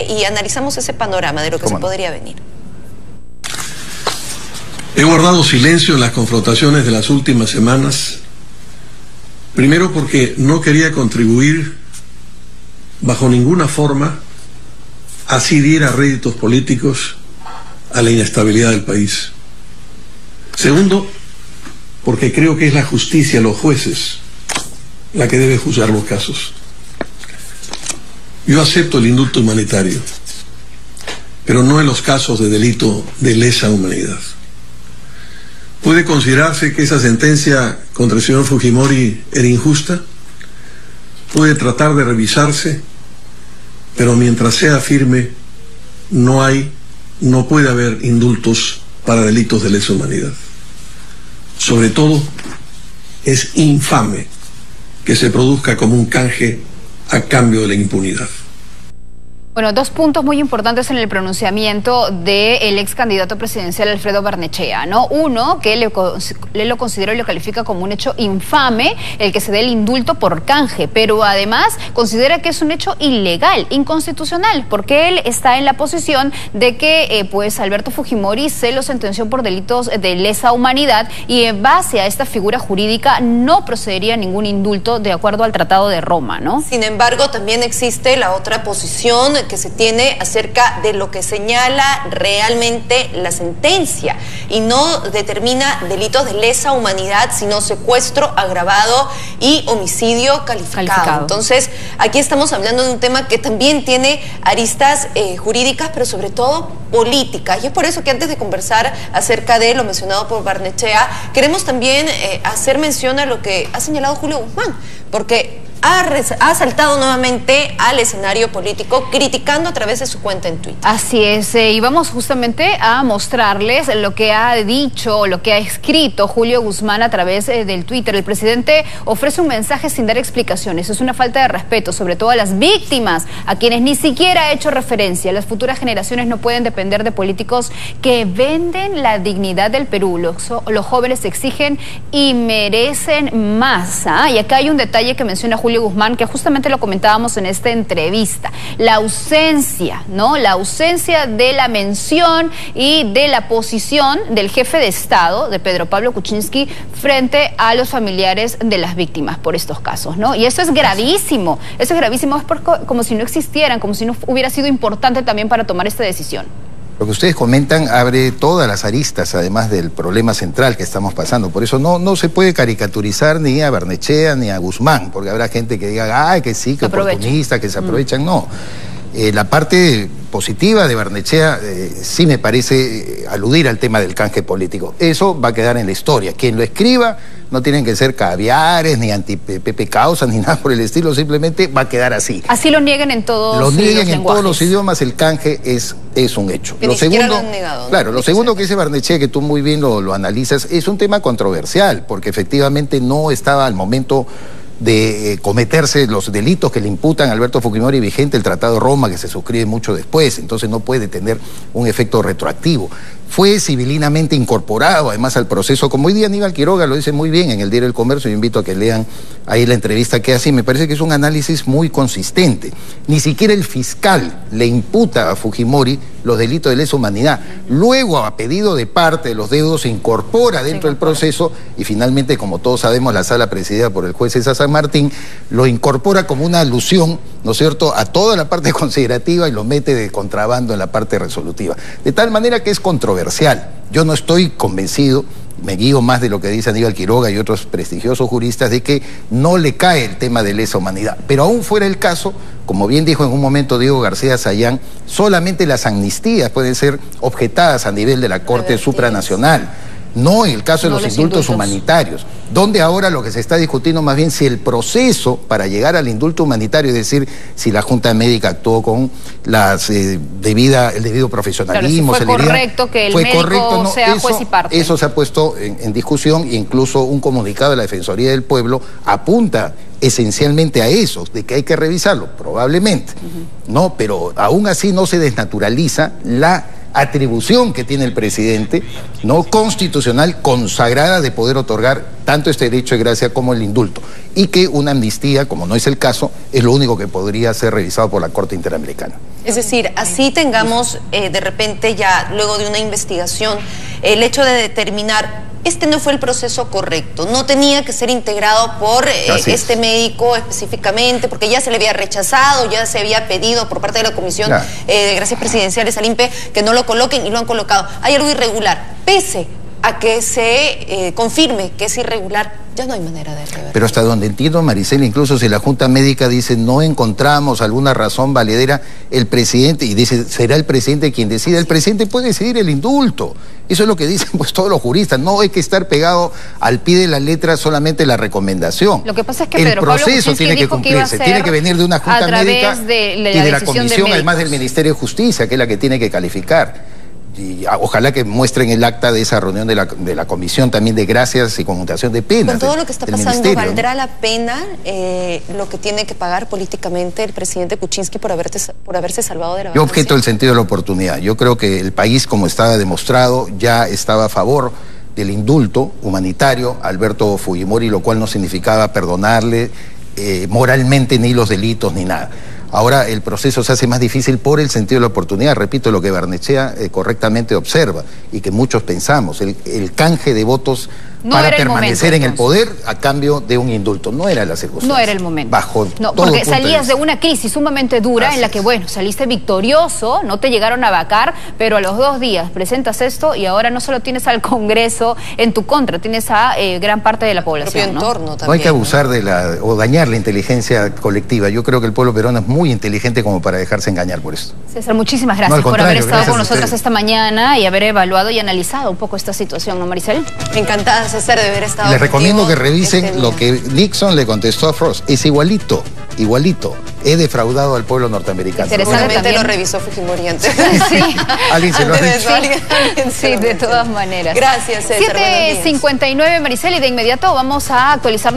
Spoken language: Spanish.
y analizamos ese panorama de lo que se podría venir. He guardado silencio en las confrontaciones de las últimas semanas, primero porque no quería contribuir bajo ninguna forma a así a réditos políticos a la inestabilidad del país. Segundo, porque creo que es la justicia, los jueces, la que debe juzgar los casos. Yo acepto el indulto humanitario, pero no en los casos de delito de lesa humanidad. ¿Puede considerarse que esa sentencia contra el señor Fujimori era injusta? Puede tratar de revisarse, pero mientras sea firme, no puede haber indultos para delitos de lesa humanidad. Sobre todo, es infame que se produzca como un canje a cambio de la impunidad. Bueno, dos puntos muy importantes en el pronunciamiento del ex candidato presidencial Alfredo Barnechea, ¿no? Uno, que él lo considera y lo califica como un hecho infame el que se dé el indulto por canje, pero además considera que es un hecho ilegal, inconstitucional, porque él está en la posición de que pues Alberto Fujimori se lo sentenció por delitos de lesa humanidad y en base a esta figura jurídica no procedería ningún indulto de acuerdo al Tratado de Roma, ¿no? Sin embargo, también existe la otra posición que se tiene acerca de lo que señala realmente la sentencia y no determina delitos de lesa humanidad, sino secuestro agravado y homicidio calificado. Entonces, aquí estamos hablando de un tema que también tiene aristas jurídicas, pero sobre todo políticas. Y es por eso que antes de conversar acerca de lo mencionado por Barnechea, queremos también hacer mención a lo que ha señalado Julio Guzmán, porque ha saltado nuevamente al escenario político criticando a través de su cuenta en Twitter. Así es, y vamos justamente a mostrarles lo que ha dicho, lo que ha escrito Julio Guzmán a través del Twitter. El presidente ofrece un mensaje sin dar explicaciones. Es una falta de respeto, sobre todo a las víctimas, a quienes ni siquiera ha hecho referencia. Las futuras generaciones no pueden depender de políticos que venden la dignidad del Perú. Los jóvenes exigen y merecen más. Y acá hay un detalle que menciona Julio Guzmán, que justamente lo comentábamos en esta entrevista, la ausencia, ¿no? La ausencia de la mención y de la posición del jefe de Estado, de Pedro Pablo Kuczynski, frente a los familiares de las víctimas por estos casos, ¿no? Y eso es gravísimo, es como si no existieran, como si no hubiera sido importante también para tomar esta decisión. Lo que ustedes comentan abre todas las aristas, además del problema central que estamos pasando. Por eso no se puede caricaturizar ni a Barnechea ni a Guzmán, porque habrá gente que diga, ay, que sí, que oportunista, que se aprovechan. No. La parte positiva de Barnechea sí me parece aludir al tema del canje político. Eso va a quedar en la historia. Quien lo escriba no tienen que ser caviares, ni anti-Pepe Causa, ni nada por el estilo, simplemente va a quedar así. Así lo niegan en todos los lenguajes. Lo niegan en todos los idiomas, el canje es un hecho. Que lo segundo, han negado, claro, lo segundo que dice Barnechea, que tú muy bien lo analizas, es un tema controversial, porque efectivamente no estaba al momento de cometerse los delitos que le imputan a Alberto Fujimori vigente el Tratado de Roma, que se suscribe mucho después, entonces no puede tener un efecto retroactivo. Fue civilinamente incorporado además al proceso, como hoy día Aníbal Quiroga lo dice muy bien en el Diario del Comercio. Yo invito a que lean ahí la entrevista que hace, y me parece que es un análisis muy consistente. Ni siquiera el fiscal le imputa a Fujimori los delitos de lesa humanidad. Luego, a pedido de parte de los deudos, se incorpora dentro del proceso y finalmente, como todos sabemos, la sala presidida por el juez César San Martín lo incorpora como una alusión, ¿no es cierto?, a toda la parte considerativa y lo mete de contrabando en la parte resolutiva. De tal manera que es controversial. Yo no estoy convencido, me guío más de lo que dice Aníbal Quiroga y otros prestigiosos juristas, de que no le cae el tema de lesa humanidad. Pero aún fuera el caso, como bien dijo en un momento Diego García Sayán, solamente las amnistías pueden ser objetadas a nivel de la Corte Supranacional. No en el caso de los indultos humanitarios, donde ahora lo que se está discutiendo más bien si el proceso para llegar al indulto humanitario, es decir, si la Junta Médica actuó con el debido profesionalismo, claro, si fue correcto que el médico sea juez y parte. Eso se ha puesto en discusión, e incluso un comunicado de la Defensoría del Pueblo apunta esencialmente a eso, de que hay que revisarlo, probablemente, ¿no? Pero aún así no se desnaturaliza la atribución que tiene el presidente, no constitucional, consagrada, de poder otorgar tanto este derecho de gracia como el indulto, y que una amnistía, como no es el caso, es lo único que podría ser revisado por la Corte Interamericana. Es decir, así tengamos de repente ya, luego de una investigación, el hecho de determinar este no fue el proceso correcto, no tenía que ser integrado por este médico específicamente, porque ya se le había rechazado, ya se había pedido por parte de la Comisión de Gracias Presidenciales al INPE que no lo coloquen y lo han colocado. Hay algo irregular, pese a que se confirme que es irregular, ya no hay manera de revertir. Pero hasta donde entiendo, Maricela, incluso si la Junta Médica dice no encontramos alguna razón valedera, el presidente, y dice será el presidente quien decida, el presidente puede decidir el indulto. Eso es lo que dicen pues todos los juristas, no hay que estar pegado al pie de la letra solamente la recomendación. Lo que pasa es que el proceso tiene que cumplirse, tiene que venir de una Junta Médica y de la Comisión, además del Ministerio de Justicia, que es la que tiene que calificar. Y ojalá que muestren el acta de esa reunión de la Comisión también de Gracias y Conmutación de Penas. Con todo lo que está pasando, ¿valdrá la pena lo que tiene que pagar políticamente el presidente Kuczynski por haberse salvado de la vacancia? Yo objeto el sentido de la oportunidad. Yo creo que el país, como estaba demostrado, ya estaba a favor del indulto humanitario a Alberto Fujimori, lo cual no significaba perdonarle moralmente ni los delitos ni nada. Ahora el proceso se hace más difícil por el sentido de la oportunidad. Repito lo que Barnechea correctamente observa y que muchos pensamos. El canje de votos para permanecer en el poder a cambio de un indulto. No era la circunstancia. No era el momento. Bajo no, todo porque punto salías de una crisis sumamente dura en la que, bueno, saliste victorioso, no te llegaron a vacar, pero a los 2 días presentas esto y ahora no solo tienes al Congreso en tu contra, tienes a gran parte de la población. El propio entorno también. No hay que abusar de o dañar la inteligencia colectiva. Yo creo que el pueblo peruano es muy inteligente como para dejarse engañar por esto. César, muchísimas gracias por haber estado con nosotros esta mañana y haber evaluado y analizado un poco esta situación, ¿no, Maricel? Encantada, César, de haber estado. Les recomiendo que revisen lo que Nixon le contestó a Frost. Es igualito, igualito. He defraudado al pueblo norteamericano. Seguramente lo revisó Fujimori antes. Sí. Alguien se lo ha dicho. Sí, de todas maneras. Gracias, César. 7:59, Maricel, y de inmediato vamos a actualizar